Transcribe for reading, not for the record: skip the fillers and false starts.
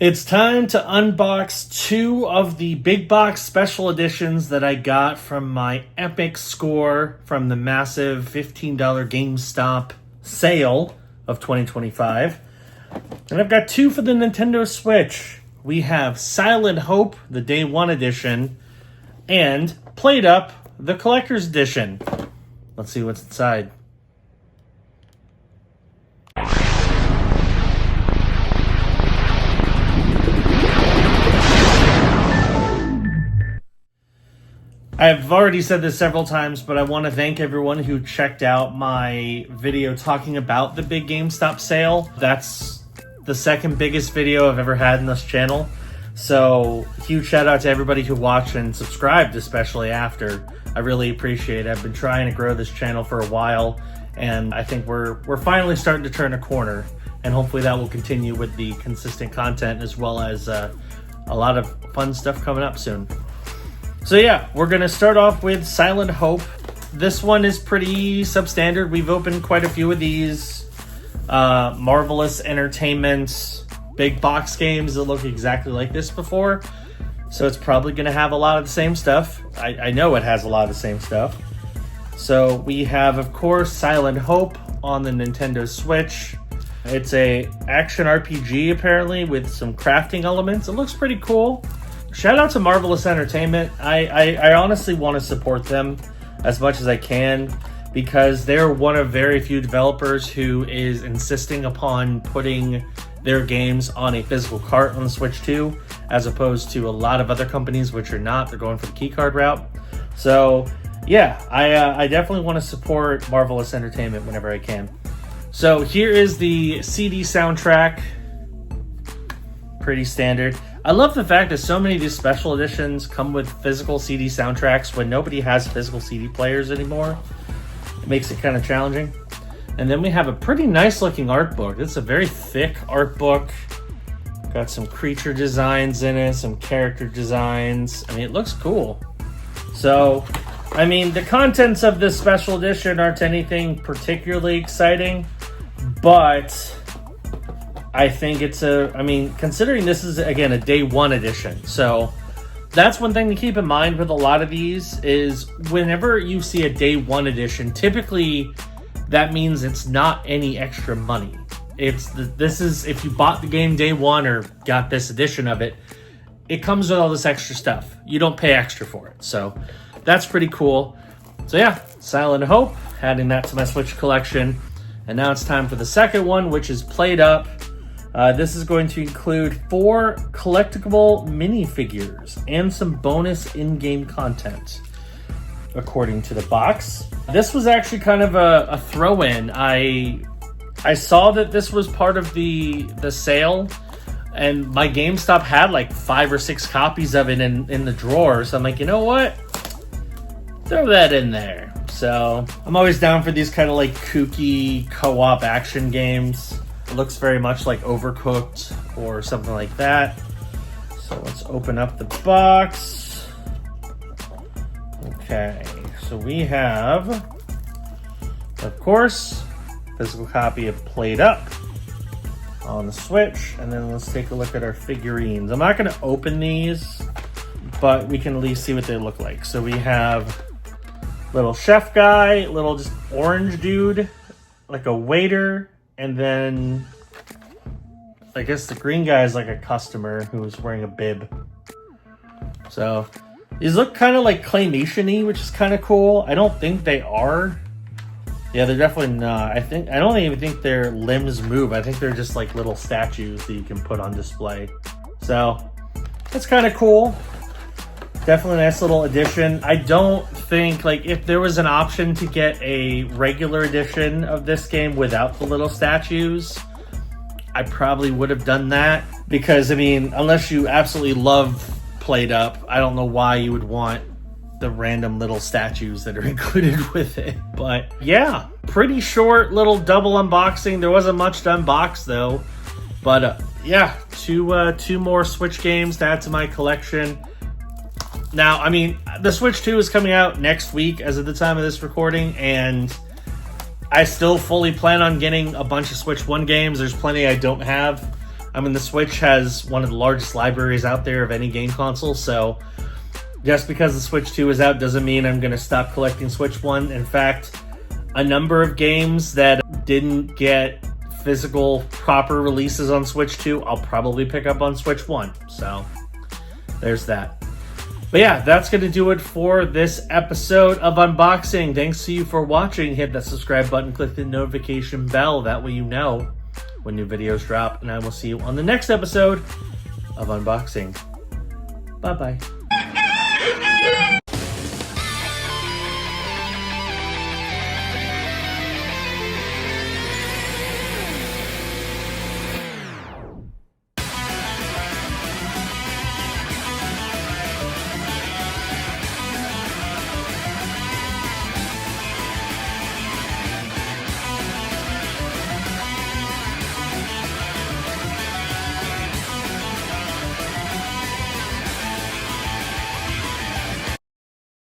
It's time to unbox two of the big box special editions that I got from my epic score from the massive $15 GameStop sale of 2025. And I've got two for the Nintendo Switch. We have Silent Hope, the Day 1 edition, and Played Up, the Collector's Edition. Let's see what's inside. I've already said this several times, but I want to thank everyone who checked out my video talking about the big GameStop sale. That's the second biggest video I've ever had in this channel. So huge shout out to everybody who watched and subscribed, especially after. I really appreciate it. I've been trying to grow this channel for a while, and I think we're finally starting to turn a corner. And hopefully that will continue with the consistent content as well as a lot of fun stuff coming up soon. So yeah, we're going to start off with Silent Hope. This one is pretty substandard. We've opened quite a few of these Marvelous Entertainment big box games that look exactly like this before. So it's probably going to have a lot of the same stuff. I know it has a lot of the same stuff. So we have, of course, Silent Hope on the Nintendo Switch. It's a action RPG, apparently, with some crafting elements. It looks pretty cool. Shout out to Marvelous Entertainment. I honestly want to support them as much as I can because they're one of very few developers who is insisting upon putting their games on a physical cart on the Switch 2, as opposed to a lot of other companies which are not. They're going for the keycard route. So yeah, I definitely want to support Marvelous Entertainment whenever I can. So here is the CD soundtrack. Pretty standard. I love the fact that so many of these special editions come with physical CD soundtracks when nobody has physical CD players anymore. It makes it kind of challenging. And then we have a pretty nice looking art book. It's a very thick art book. Got some creature designs in it, some character designs. I mean, it looks cool. So, I mean, the contents of this special edition aren't anything particularly exciting, but I think considering this is, again, a day 1 edition. So that's one thing to keep in mind with a lot of these is whenever you see a day 1 edition, typically that means it's not any extra money. This is if you bought the game day 1 or got this edition of it, it comes with all this extra stuff. You don't pay extra for it. So that's pretty cool. So yeah, Silent Hope, adding that to my Switch collection. And now it's time for the second one, which is Played Up. This is going to include 4 collectible minifigures and some bonus in-game content, according to the box. This was actually kind of a throw-in. I saw that this was part of the sale, and my GameStop had like 5 or 6 copies of it in the drawer. So I'm like, you know what? Throw that in there. So I'm always down for these kind of like kooky co-op action games. It looks very much like Overcooked or something like that. So let's open up the box. Okay, so we have, of course, physical copy of Played Up on the Switch. And then let's take a look at our figurines. I'm not going to open these, but we can at least see what they look like. So we have little chef guy, little just orange dude, like a waiter, and then I guess the green guy is like a customer who's wearing a bib. So these look kind of like claymation-y, which is kind of cool. I don't think they are. Yeah, they're definitely not. I don't even think their limbs move. I think they're just like little statues that you can put on display. So that's kind of cool. Definitely a nice little addition. I don't think, like, if there was an option to get a regular edition of this game without the little statues, I probably would have done that. Because, I mean, unless you absolutely love Played Up, I don't know why you would want the random little statues that are included with it. But, yeah, pretty short little double unboxing. There wasn't much to unbox, though. But, yeah, two more Switch games to add to my collection. Now, I mean, the Switch 2 is coming out next week as of the time of this recording, and I still fully plan on getting a bunch of Switch 1 games. There's plenty I don't have. I mean, the Switch has one of the largest libraries out there of any game console, so just because the Switch 2 is out doesn't mean I'm going to stop collecting Switch 1. In fact, a number of games that didn't get physical proper releases on Switch 2, I'll probably pick up on Switch 1. So there's that. But yeah, that's going to do it for this episode of unboxing. Thanks to you for watching. Hit that subscribe button, click the notification bell. That way you know when new videos drop. And I will see you on the next episode of unboxing. Bye-bye.